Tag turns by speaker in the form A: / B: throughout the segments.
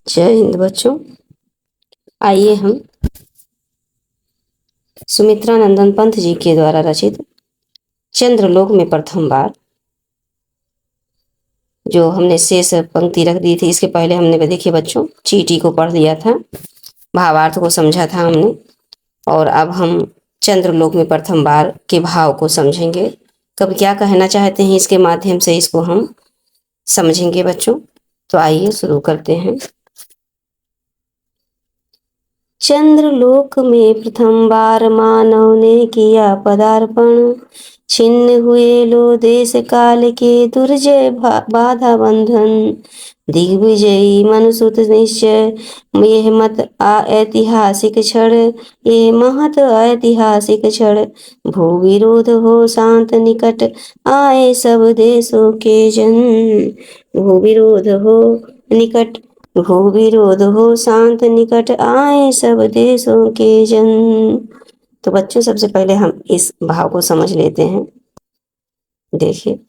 A: जय हिंद बच्चों। आइए हम सुमित्रा नंदन पंत जी के द्वारा रचित चंद्रलोक में प्रथम बार, जो हमने शेष पंक्ति रख दी थी, इसके पहले हमने देखिए बच्चों चीटी को पढ़ लिया था, भावार्थ को समझा था हमने। और अब हम चंद्रलोक में प्रथम बार के भाव को समझेंगे, कब क्या कहना चाहते हैं, इसके माध्यम से इसको हम समझेंगे बच्चों। तो आइए शुरू करते हैं। चंद्रलोक में प्रथम बार मानव ने किया पदार्पण, छिन्न हुए लो देश काल के दुर्जय बाधा बंधन। दिग्विजयी मनुसुत निश्चय यह मत ऐतिहासिक क्षण, ये महत ऐतिहासिक क्षण। भू विरोध हो शांत निकट आए सब देशों के जन। भू विरोध हो निकट, भू विरोध हो शांत निकट आए सब देशों के जन। तो बच्चों सबसे पहले हम इस भाव को समझ लेते हैं। देखिए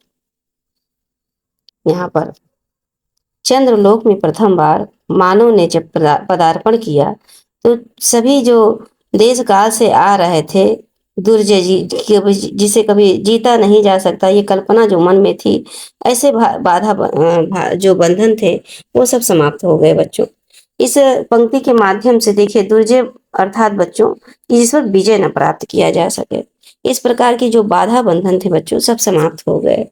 A: यहाँ पर चंद्रलोक में प्रथम बार मानव ने जब पदार्पण किया, तो सभी जो देश काल से आ रहे थे, दुर्जय जी जिसे कभी जीता नहीं जा सकता, ये कल्पना जो मन में थी, ऐसे बाधा जो बंधन थे वो सब समाप्त हो गए बच्चों। इस पंक्ति के माध्यम से देखिए दुर्जय अर्थात बच्चों जिस पर विजय न प्राप्त किया जा सके, इस प्रकार की जो बाधा बंधन थे बच्चों सब समाप्त हो गए।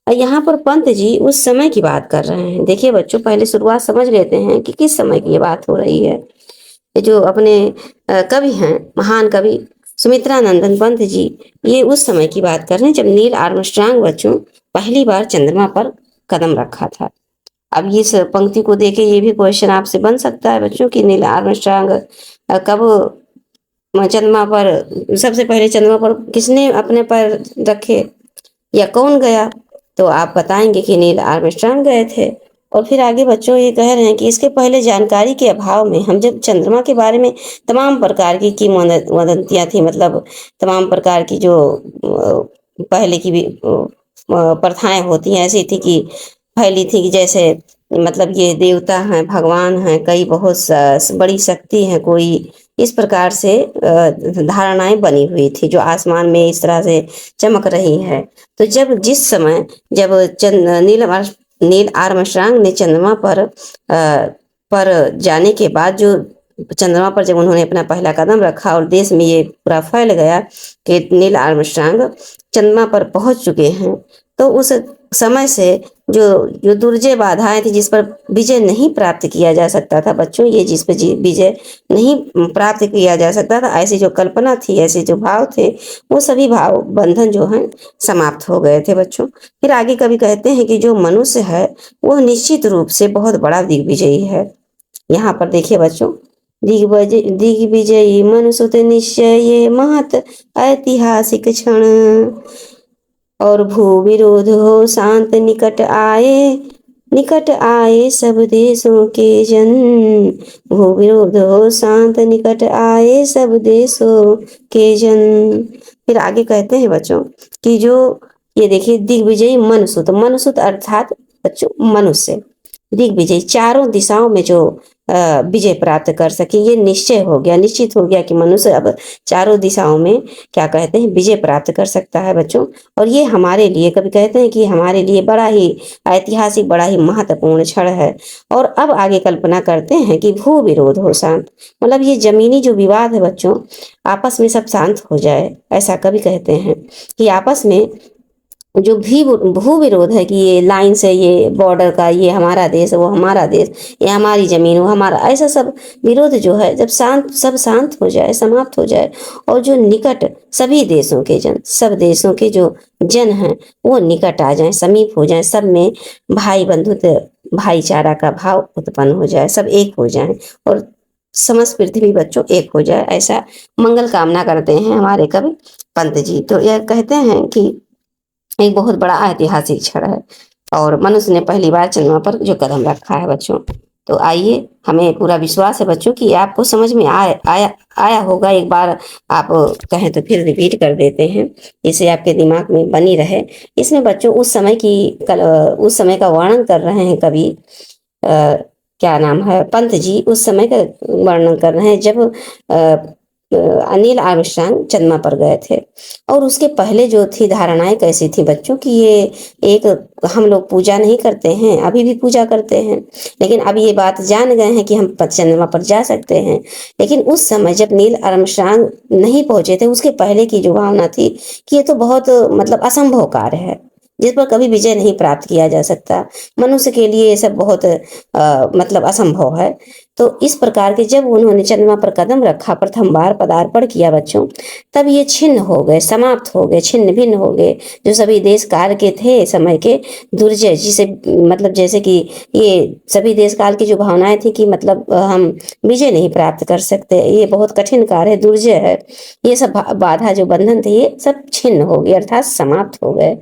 A: और यहाँ पर पंत जी उस समय की बात कर रहे हैं। देखिए बच्चों पहले शुरुआत समझ लेते हैं कि किस समय की ये बात हो रही है। ये जो अपने कवि हैं, महान कवि सुमित्रा नंदन पंत जी, ये उस समय की बात कर रहे हैं जब नील आर्मस्ट्रांग बच्चों पहली बार चंद्रमा पर कदम रखा था। अब इस पंक्ति को देके ये भी क्वेश्चन आपसे बन सकता है बच्चों कि नील आर्मस्ट्रांग कब चंद्रमा पर, सबसे पहले चंद्रमा पर किसने अपने पैर रखे या कौन गया? तो आप बताएंगे कि नील आर्मस्ट्रांग गए थे। और फिर आगे बच्चों ये कह रहे हैं कि इसके पहले जानकारी के अभाव में हम जब चंद्रमा के बारे में तमाम प्रकार की वदंतियां थी, मतलब तमाम प्रकार की जो पहले की भी प्रथाएं होती हैं ऐसी थी कि फैली थी कि जैसे मतलब ये देवता हैं, भगवान हैं, कई बहुत बड़ी शक्ति है कोई, इस प्रकार से धारणाएं बनी हुई थी जो आसमान में इस तरह से चमक रही है। तो जब जिस समय जब नील आर्मस्ट्रांग ने चंद्रमा पर जाने के बाद, जो चंद्रमा पर जब उन्होंने अपना पहला कदम रखा और देश में ये पूरा फैल गया कि नील आर्मस्ट्रांग चंद्रमा पर पहुंच चुके हैं, तो उस समय से जो जो दुर्जय बाधाएं थी जिस पर विजय नहीं प्राप्त किया जा सकता था बच्चों, ये जिस पर विजय नहीं प्राप्त किया जा सकता था, ऐसी जो कल्पना थी, ऐसे जो भाव थे, वो सभी भाव बंधन जो हैं समाप्त हो गए थे बच्चों। फिर आगे कवि कहते हैं कि जो मनुष्य है वह निश्चित रूप से बहुत बड़ा दिग्विजयी है। यहाँ पर देखिए बच्चों, दिग्विजयी मनुष्य निश्चय ये महत ऐतिहासिक क्षण। और भू विरोध हो शांत निकट आए सब देशों के जन। भू विरोध हो शांत निकट आए सब देशों के जन। फिर आगे कहते हैं बच्चों कि जो ये देखिए दिग्विजयी मनुसुत, मनुसुत अर्थात बच्चों मनुष्य, दिग्विजय चारों दिशाओं में जो विजय प्राप्त कर सके, ये निश्चय हो गया, निश्चित हो गया कि मनुष्य अब चारों दिशाओं में क्या कहते हैं विजय प्राप्त कर सकता है बच्चों। और ये हमारे लिए, कभी कहते हैं कि हमारे लिए बड़ा ही ऐतिहासिक, बड़ा ही महत्वपूर्ण क्षण है। और अब आगे कल्पना करते हैं कि भू विरोध हो शांत, मतलब ये जमीनी जो विवाद है बच्चों आपस में सब शांत हो जाए, ऐसा कभी कहते हैं कि आपस में जो भी भू विरोध है कि ये लाइन से, ये बॉर्डर का, ये हमारा देश वो हमारा देश, ये हमारी जमीन वो हमारा, ऐसा सब विरोध जो है जब सब शांत हो जाए, समाप्त हो जाए, और जो निकट सभी देशों के जन, सब देशों के जो जन हैं वो निकट आ जाएं, समीप हो जाएं, सब में भाई बंधुत्व भाईचारा का भाव उत्पन्न हो जाए, सब एक हो जाएं और समस्त पृथ्वी बच्चों एक हो जाए, ऐसा मंगल कामना करते हैं हमारे कवि पंत जी। तो यह कहते हैं कि एक बहुत बड़ा ऐतिहासिक क्षण है और मनुष्य ने पहली बार चंद्रमा पर जो कदम रखा है बच्चों। तो आइए, हमें पूरा विश्वास है बच्चों कि आपको समझ में आया होगा। एक बार आप कहें तो फिर रिपीट कर देते हैं, इसे आपके दिमाग में बनी रहे। इसमें बच्चों उस समय का वर्णन कर रहे हैं कवि क्या नाम है, पंत जी उस समय का वर्णन कर रहे हैं जब नील आर्मस्ट्रांग चंद्रमा पर गए थे। और उसके पहले जो थी धारणाएं कैसी थी बच्चों की, ये एक हम लोग पूजा नहीं करते हैं, अभी भी पूजा करते हैं, लेकिन अब ये बात जान गए हैं कि हम चंद्रमा पर जा सकते हैं। लेकिन उस समय जब नील आर्मस्ट्रांग नहीं पहुंचे थे, उसके पहले की जो भावना थी कि ये तो बहुत मतलब असंभव कार्य है, जिस पर कभी विजय नहीं प्राप्त किया जा सकता, मनुष्य के लिए ये सब बहुत मतलब असंभव है। तो इस प्रकार के जब उन्होंने चंद्रमा पर कदम रखा, प्रथम बार पदार्पण किया बच्चों, तब ये छिन्न हो गए, समाप्त हो गए, छिन्न भिन्न हो गए जो सभी देश काल के थे समय के दुर्जय, जिसे मतलब जैसे कि ये सभी देश काल की जो भावनाएं थी कि मतलब हम विजय नहीं प्राप्त कर सकते, ये बहुत कठिन कार्य है, दुर्जय है, ये सब बाधा जो बंधन थे ये सब छिन्न हो गए अर्थात समाप्त हो गए।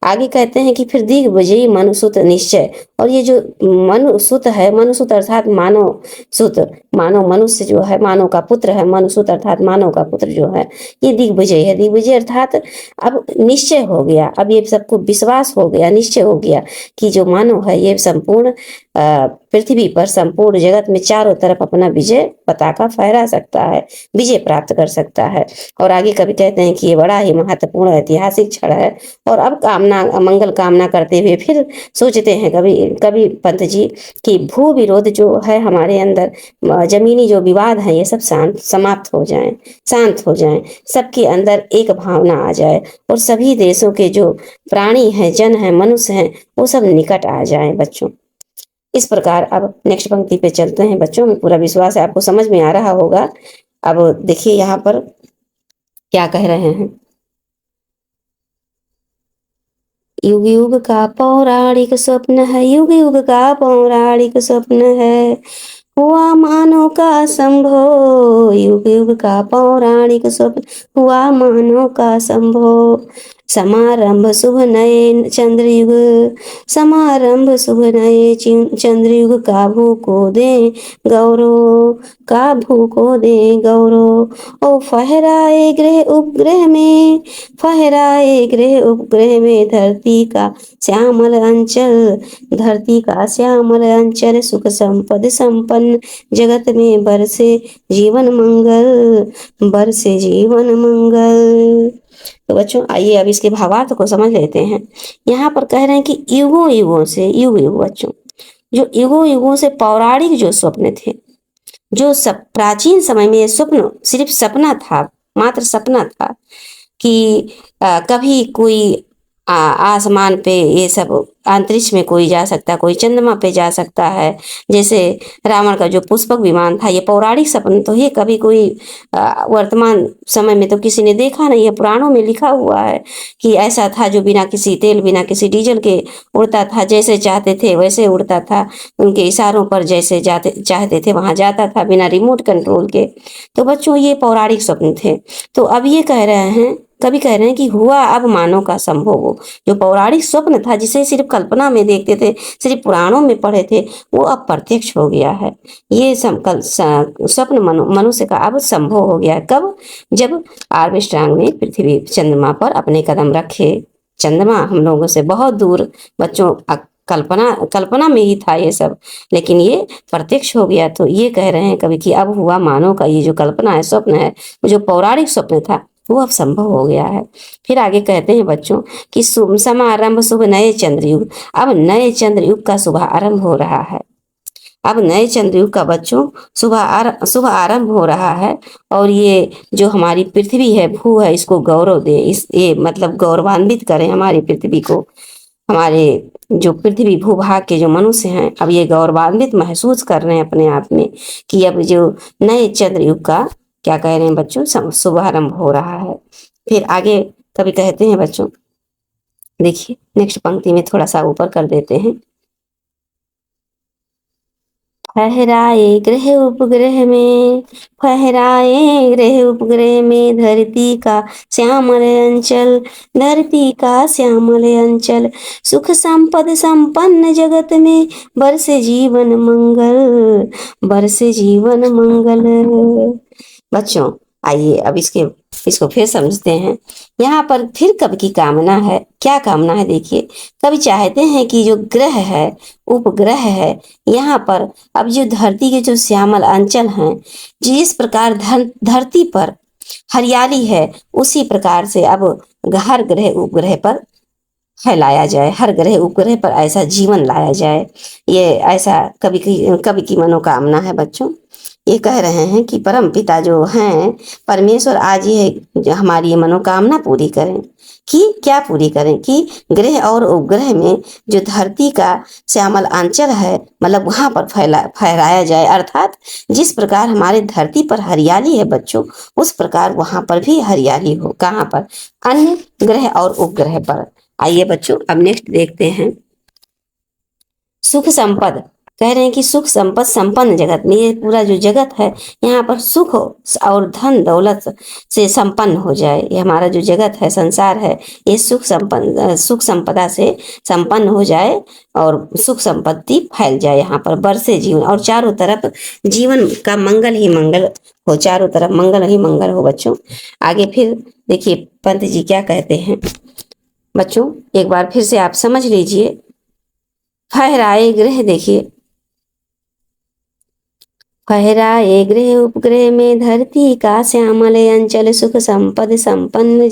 A: आगे कहते हैं कि फिर दिग्विजयी मनुसुत निश्चय, और ये जो मनुसुत है, मनुसुत अर्थात मानव सुत, मानव मनुष्य जो है, मानव का पुत्र है, मनुसुत अर्थात मानव का पुत्र जो है, ये दिग्विजय है। दिग्विजय अर्थात अब निश्चय हो गया, अब ये सबको विश्वास हो गया, निश्चय हो गया कि जो मानव है ये संपूर्ण पृथ्वी पर, संपूर्ण जगत में चारों तरफ अपना विजय पताका फहरा सकता है, विजय प्राप्त कर सकता है। और आगे कभी कहते हैं कि ये बड़ा ही महत्वपूर्ण ऐतिहासिक क्षण है। और अब कामना, मंगल कामना करते हुए फिर सोचते हैं कभी कभी पंत जी कि भू विरोध जो है हमारे अंदर, जमीनी जो विवाद है, ये सब शांत समाप्त हो जाएं, शांत हो जाएं, सबके अंदर एक भावना आ जाए, और सभी देशों के जो प्राणी हैं, जन हैं, मनुष्य हैं, वो सब निकट आ जाएं बच्चों। इस प्रकार अब नेक्स्ट पंक्ति पे चलते हैं बच्चों, में पूरा विश्वास है आपको समझ में आ रहा होगा। अब देखिए यहाँ पर क्या कह रहे हैं। युग युग का पौराणिक स्वप्न है, युग युग का पौराणिक स्वप्न है, हुआ मानव का संभव, युग युग का पौराणिक स्वप्न हुआ मानव का संभव। समारंभ शुभ नए चंद्रयुग, समारंभ शुभ नए चंद्रयुग का भू को दे गौरव, का भू को दे गौरव। ओ फहराए ग्रह उपग्रह में, फहराए ग्रह उपग्रह में धरती का श्यामल अंचल, धरती का श्यामल अंचल, सुख संपद संपन्न जगत में बरसे जीवन मंगल, बरसे जीवन मंगल। तो बच्चों आइए अब इसके भावार्थ को समझ लेते हैं। यहाँ पर कह रहे हैं कि युगों युगों से, युग युग बच्चों, जो युगों युगों से पौराणिक जो स्वप्न थे, जो सब प्राचीन समय में ये स्वप्न सिर्फ सपना था, मात्र सपना था कि कभी कोई आसमान पे ये सब अंतरिक्ष में कोई जा सकता, कोई चंद्रमा पे जा सकता है, जैसे रावण का जो पुष्पक विमान था, ये पौराणिक सपन तो ये कभी कोई वर्तमान समय में तो किसी ने देखा नहीं है। पुराणों में लिखा हुआ है कि ऐसा था जो बिना किसी तेल, बिना किसी डीजल के उड़ता था, जैसे चाहते थे वैसे उड़ता था, उनके इशारों पर जैसे जाते चाहते थे वहां जाता था, बिना रिमोट कंट्रोल के। तो बच्चों ये पौराणिक स्वप्न थे। तो अब ये कह रहे हैं, कभी कह रहे हैं कि हुआ अब मानव का संभोग हो, जो पौराणिक स्वप्न था जिसे सिर्फ कल्पना में देखते थे, सिर्फ पुराणों में पढ़े थे, वो अब प्रत्यक्ष हो गया है। ये स्वप्न मनुष्य का अब संभव हो गया। कब? जब आर्मस्ट्रांग ने पृथ्वी चंद्रमा पर अपने कदम रखे। चंद्रमा हम लोगों से बहुत दूर बच्चों, कल्पना कल्पना में ही था ये सब, लेकिन ये प्रत्यक्ष हो गया। तो ये कह रहे हैं कभी कि अब हुआ मानव का ये जो कल्पना है, स्वप्न है, जो पौराणिक स्वप्न था, वो अब संभव हो गया है। फिर आगे कहते हैं बच्चों कि समारंभ शुभ नए चंद्रयुग, अब नए चंद्रयुग का शुभ आरंभ हो रहा है। अब नए चंद्रयुग का बच्चों शुभ आरंभ हो रहा है। और ये जो हमारी पृथ्वी है, भू है, इसको गौरव दे, इस ये मतलब गौरवान्वित करें हमारी पृथ्वी को। हमारे जो पृथ्वी भूभाग के जो मनुष्य हैं, अब ये गौरवान्वित महसूस कर रहे हैं अपने आप में कि अब जो नए चंद्रयुग का क्या कह रहे हैं बच्चों, शुभारंभ हो रहा है। फिर आगे कभी कहते हैं बच्चों, देखिए नेक्स्ट पंक्ति में थोड़ा सा ऊपर कर देते हैं। फहराए ग्रह उपग्रह में, फहराए ग्रह उपग्रह में धरती का श्यामल अंचल, धरती का श्यामल अंचल, सुख संपद संपन्न जगत में बरसे जीवन मंगल, बरसे जीवन मंगल। बच्चों आइए अब इसके इसको फिर समझते हैं। यहाँ पर फिर कवि की कामना है, क्या कामना है देखिए। कवि चाहते हैं कि जो ग्रह है, उपग्रह है, यहाँ पर अब जो धरती के जो श्यामल अंचल हैं, जिस प्रकार धरती पर हरियाली है, उसी प्रकार से अब हर ग्रह उपग्रह पर फैलाया जाए, हर ग्रह उपग्रह पर ऐसा जीवन लाया जाए। ये ऐसा कवि की मनोकामना है बच्चों। ये कह रहे हैं कि परम पिता जो हैं परमेश्वर आज ये हमारी ये मनोकामना पूरी करें। कि क्या पूरी करें? कि ग्रह और उपग्रह में जो धरती का श्यामल अंचल है, मतलब वहां पर फहराया जाए, अर्थात जिस प्रकार हमारे धरती पर हरियाली है बच्चों, उस प्रकार वहां पर भी हरियाली हो। कहाँ पर? अन्य ग्रह और उपग्रह पर। आइए बच्चों अब नेक्स्ट देखते हैं। सुख संपद कह रहे हैं कि सुख संपद संपन्न जगत में, ये पूरा जो जगत है यहाँ पर सुख और धन दौलत से संपन्न हो जाए। ये हमारा जो जगत है, संसार है, ये सुख संपदा से संपन्न हो जाए और सुख संपत्ति फैल जाए। यहाँ पर बरसे जीवन और चारों तरफ जीवन का मंगल ही मंगल हो, चारों तरफ मंगल ही मंगल हो बच्चों। आगे फिर देखिए पंत जी क्या कहते हैं बच्चों, एक बार फिर से आप समझ लीजिए। फहराए ग्रह देखिए, फहराए ग्रह उपग्रह में धरती का श्यामल अंचल, सुख संपद संपन्न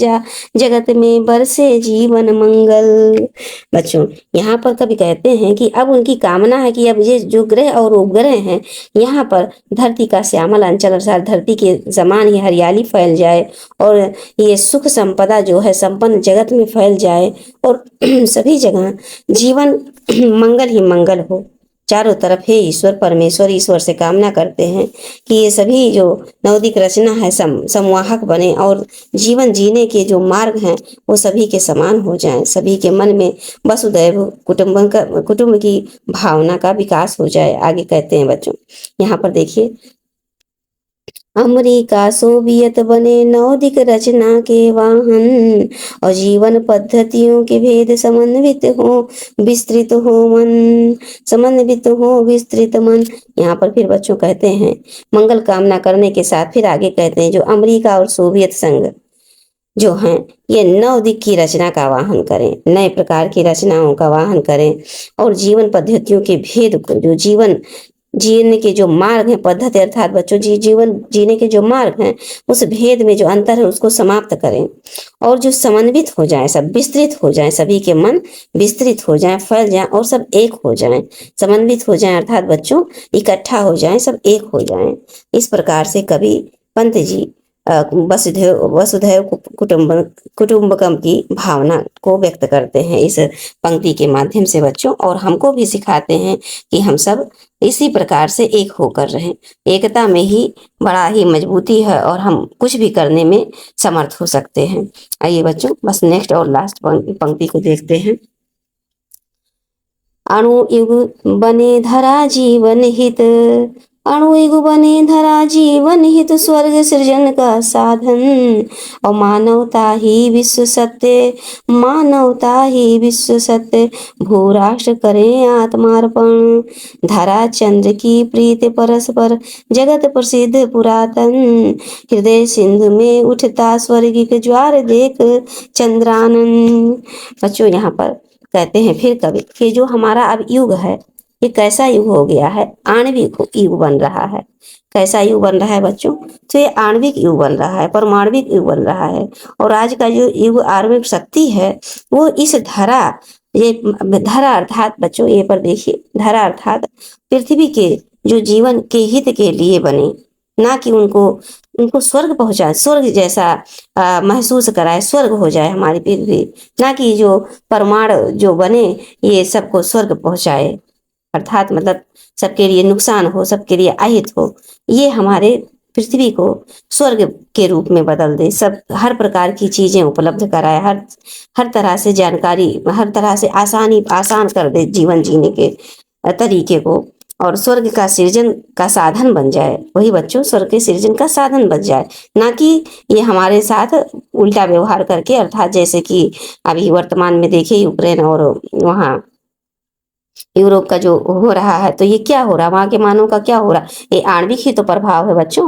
A: जगत में बरसे जीवन मंगल। बच्चों यहाँ पर कभी कहते हैं कि अब उनकी कामना है कि अब ये जो ग्रह और उपग्रह हैं, यहाँ पर धरती का श्यामल अंचल अर्थात धरती के समान ही हरियाली फैल जाए और ये सुख संपदा जो है संपन्न जगत में फैल जाए और सभी जगह जीवन मंगल ही मंगल हो। चारों तरफ हे ईश्वर परमेश्वर, ईश्वर से कामना करते हैं कि ये सभी जो नवोदिक रचना है संवाहक बने और जीवन जीने के जो मार्ग हैं वो सभी के समान हो जाएं, सभी के मन में वसुधैव कुटुंब की भावना का विकास हो जाए। आगे कहते हैं बच्चों, यहाँ पर देखिए, अमेरिका सोवियत बने नवोदिक रचना के वाहन और जीवन पद्धतियों के भेद समन्वित हो विस्तृत हो मन, समन्वित हो विस्तृत मन। यहाँ पर फिर बच्चों कहते हैं मंगल कामना करने के साथ फिर आगे कहते हैं जो अमेरिका और सोवियत संघ जो हैं ये नवोदिक की रचना का वाहन करें, नए प्रकार की रचनाओं का वाहन करें और जीवन पद्धतियों के भेद को, जो जीवन जीने के जो मार्ग है, पद्धति अर्थात बच्चों जीवन जीने के जो मार्ग हैं, उस भेद में जो अंतर है उसको समाप्त करें और जो समन्वित हो जाए, सब विस्तृत हो जाए, सभी के मन विस्तृत हो जाए, फैल जाए और सब एक हो जाए, समन्वित हो जाए अर्थात बच्चों इकट्ठा हो जाए, सब एक हो जाए। इस प्रकार से कवि पंत जी वसुधैव वसुधैव कुटुंबकम की भावना को व्यक्त करते हैं इस पंक्ति के माध्यम से बच्चों, और हमको भी सिखाते हैं कि हम सब इसी प्रकार से एक होकर रहें। एकता में ही बड़ा ही मजबूती है और हम कुछ भी करने में समर्थ हो सकते हैं। आइए बच्चों बस नेक्स्ट और लास्ट पंक्ति को देखते हैं। अणु युग बने धरा जीवन हित, अणु युग बने धरा जीवन हित, स्वर्ग सृजन का साधन और मानवता ही विश्व सत्य, मानवता ही विश्व सत्य, भू राष्ट्र करें आत्मार्पण, धरा चंद्र की प्रीत परस्पर, जगत प्रसिद्ध पुरातन, हृदय सिंधु में उठता स्वर्गिक ज्वार देख चंद्रानन। बच्चों यहाँ पर कहते हैं फिर कवि कि जो हमारा अब युग है ये कैसा युग हो गया है? आणविक युग बन रहा है। कैसा युग बन रहा है बच्चों? तो ये आणविक युग बन रहा है, परमाणविक युग बन रहा है। और आज का जो युग आणविक शक्ति है वो इस धरा, ये धरा अर्थात बच्चों ये पर देखिए, धरा अर्थात पृथ्वी के जो जीवन के हित के लिए बने, ना कि उनको स्वर्ग पहुंचाए, स्वर्ग जैसा महसूस कराए, स्वर्ग हो जाए हमारी पृथ्वी, ना कि जो परमाणु जो बने ये सबको स्वर्ग पहुंचाए, अर्थात मतलब सबके लिए नुकसान हो, सबके लिए अहित हो। ये हमारे पृथ्वी को स्वर्ग के रूप में बदल दे, सब हर प्रकार की चीजें उपलब्ध कराए, हर तरह से जानकारी, हर तरह से आसान कर दे जीवन जीने के तरीके को, और स्वर्ग का सृजन का साधन बन जाए। वही बच्चों स्वर्ग के सृजन का साधन बन जाए, ना कि ये हमारे साथ उल्टा व्यवहार करके, अर्थात जैसे कि अभी वर्तमान में देखिए यूक्रेन और वहाँ यूरोप का जो हो रहा है, तो ये क्या हो रहा है, वहां के मानव का क्या हो रहा है? ये आणविक ही तो प्रभाव है बच्चों।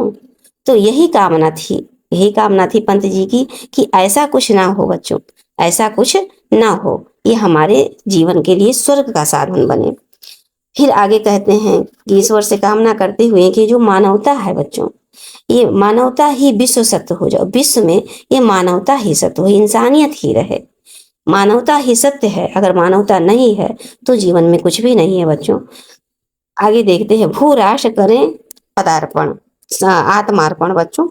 A: तो यही कामना थी यही कामना थी पंत जी की कि ऐसा कुछ ना हो बच्चों, ऐसा कुछ ना हो, ये हमारे जीवन के लिए स्वर्ग का साधन बने। फिर आगे कहते हैं कि ईश्वर से कामना करते हुए कि जो मानवता है बच्चों, ये मानवता ही विश्व सत्य हो जाओ, विश्व में ये मानवता ही सत्य हो, इंसानियत ही रहे। मानवता ही सत्य है, अगर मानवता नहीं है तो जीवन में कुछ भी नहीं है बच्चों। आगे देखते हैं, भू राष्ट्र करें पदार्पण, आत्मार्पण बच्चों।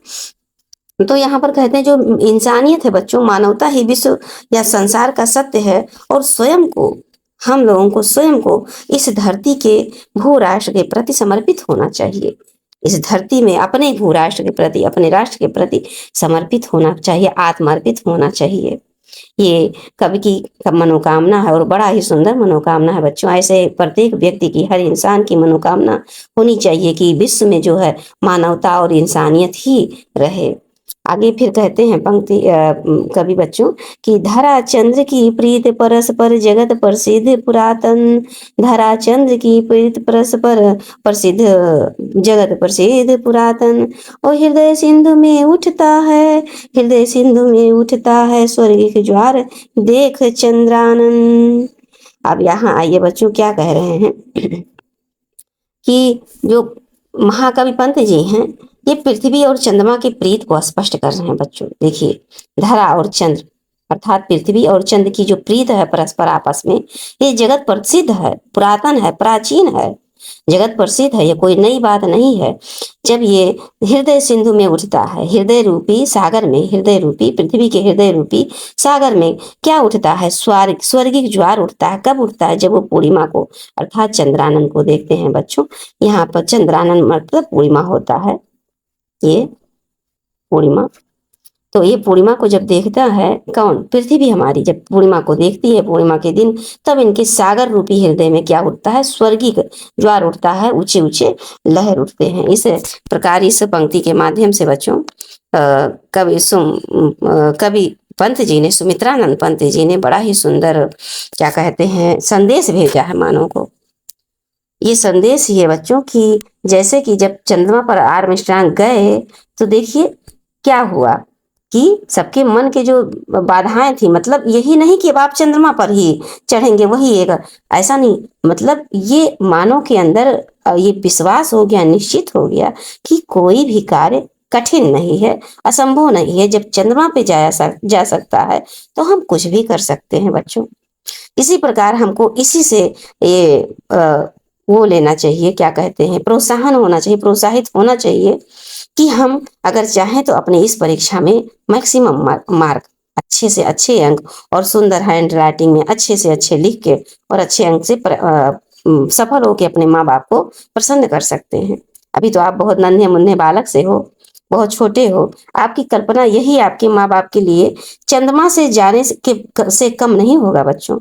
A: तो यहाँ पर कहते हैं जो इंसानियत है बच्चों, मानवता ही विश्व या संसार का सत्य है, और स्वयं को, हम लोगों को स्वयं को इस धरती के भू राष्ट्र के प्रति समर्पित होना चाहिए। इस धरती में अपने भू राष्ट्र के प्रति, अपने राष्ट्र के प्रति समर्पित होना चाहिए, आत्मार्पित होना चाहिए। ये कवि की मनोकामना है और बड़ा ही सुंदर मनोकामना है बच्चों। ऐसे प्रत्येक व्यक्ति की, हर इंसान की मनोकामना होनी चाहिए कि विश्व में जो है मानवता और इंसानियत ही रहे। आगे फिर कहते हैं पंक्ति कवि बच्चों कि धरा चंद्र की प्रीत परस्पर जगत प्रसिद्ध पुरातन, धरा चंद्र की प्रीत परस्पर प्रसिद्ध जगत प्रसिद्ध पुरातन, और हृदय सिंधु में उठता है, हृदय सिंधु में उठता है स्वर्ग की ज्वार देख चंद्रानन। अब यहाँ आइए बच्चों, क्या कह रहे हैं कि जो महाकवि पंत जी हैं, ये पृथ्वी और चंद्रमा की प्रीत को स्पष्ट कर रहे हैं बच्चों। देखिए, धरा और चंद्र अर्थात पृथ्वी और चंद्र की जो प्रीत है परस्पर आपस में, ये जगत प्रसिद्ध है, पुरातन है, प्राचीन है, जगत प्रसिद्ध है, ये कोई नई बात नहीं है। जब ये हृदय सिंधु में उठता है, हृदय रूपी सागर में, हृदय रूपी पृथ्वी के हृदय रूपी सागर में क्या उठता है, स्वर्गिक ज्वार उठता है। कब उठता है, जब वो पूर्णिमा को अर्थात चंद्रानन को देखते हैं बच्चों। यहाँ पर चंद्रानन मतलब पूर्णिमा होता है, ये पूर्णिमा। तो ये पूर्णिमा को जब देखता है कौन, पृथ्वी हमारी, जब पूर्णिमा को देखती है पूर्णिमा के दिन, तब इनके सागर रूपी हृदय में क्या उठता है, स्वर्गिक ज्वार उठता है, ऊंचे ऊंचे लहर उठते हैं। इस प्रकार इस पंक्ति के माध्यम से बच्चों कवि पंत जी ने, सुमित्रानंद पंत जी ने बड़ा ही सुंदर क्या कहते हैं संदेश भेजा है मानव को। ये संदेश ये बच्चों की, जैसे कि जब चंद्रमा पर आर्मस्ट्रांग गए तो देखिए क्या हुआ कि सबके मन के जो बाधाएं थी, मतलब यही नहीं कि अब आप चंद्रमा पर ही चढ़ेंगे वही एक, ऐसा नहीं, मतलब ये मानव के अंदर ये विश्वास हो गया, निश्चित हो गया कि कोई भी कार्य कठिन नहीं है, असंभव नहीं है। जब चंद्रमा पे जा सकता है तो हम कुछ भी कर सकते हैं बच्चों। इसी प्रकार हमको इसी से ये वो लेना चाहिए, क्या कहते हैं, प्रोत्साहन होना चाहिए, प्रोत्साहित होना चाहिए कि हम अगर चाहें तो अपने इस परीक्षा में मैक्सिमम मार्क, अच्छे से अच्छे अंक और सुंदर हैंड राइटिंग में अच्छे से अच्छे लिख के और अच्छे अंक से सफल होकर अपने माँ बाप को प्रसन्न कर सकते हैं। अभी तो आप बहुत नन्हे मुन्ने बालक से हो, बहुत छोटे हो, आपकी कल्पना यही आपके माँ बाप के लिए चंद्रमा से जाने से कम नहीं होगा बच्चों।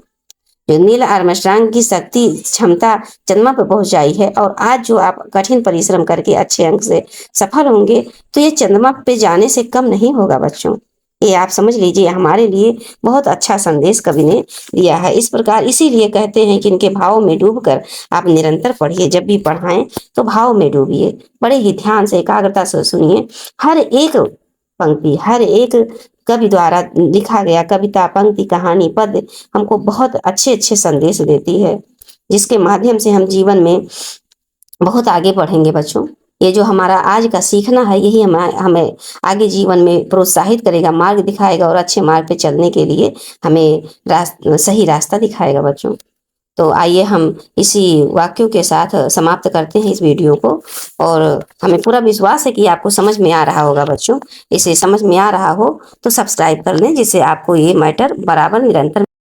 A: जो नील आर्मस्ट्रांग की शक्ति क्षमता चंद्रमा पर पहुंचाई है, और आज जो आप कठिन परिश्रम करके अच्छे अंक से सफल होंगे, तो ये चंद्रमा पे जाने से कम नहीं होगा बच्चों। ये आप समझ लीजिए, हमारे लिए बहुत अच्छा संदेश कवि ने दिया है। इस प्रकार इसीलिए कहते हैं कि इनके भाव में डूबकर आप निरंतर पढ़िए, जब भी पढ़ाएं तो भाव में डूबिए, बड़े ही ध्यान से एकाग्रता से सुनिए। हर एक पंक्ति, हर एक कवि द्वारा लिखा गया कविता, पंक्ति, कहानी, पद हमको बहुत अच्छे अच्छे संदेश देती है, जिसके माध्यम से हम जीवन में बहुत आगे बढ़ेंगे बच्चों। ये जो हमारा आज का सीखना है, यही हमें आगे जीवन में प्रोत्साहित करेगा, मार्ग दिखाएगा, और अच्छे मार्ग पे चलने के लिए हमें सही रास्ता दिखाएगा बच्चों। तो आइए हम इसी वाक्यों के साथ समाप्त करते हैं इस वीडियो को, और हमें पूरा विश्वास है कि आपको समझ में आ रहा होगा बच्चों। इसे समझ में आ रहा हो तो सब्सक्राइब कर लें, जिससे आपको ये मैटर बराबर निरंतर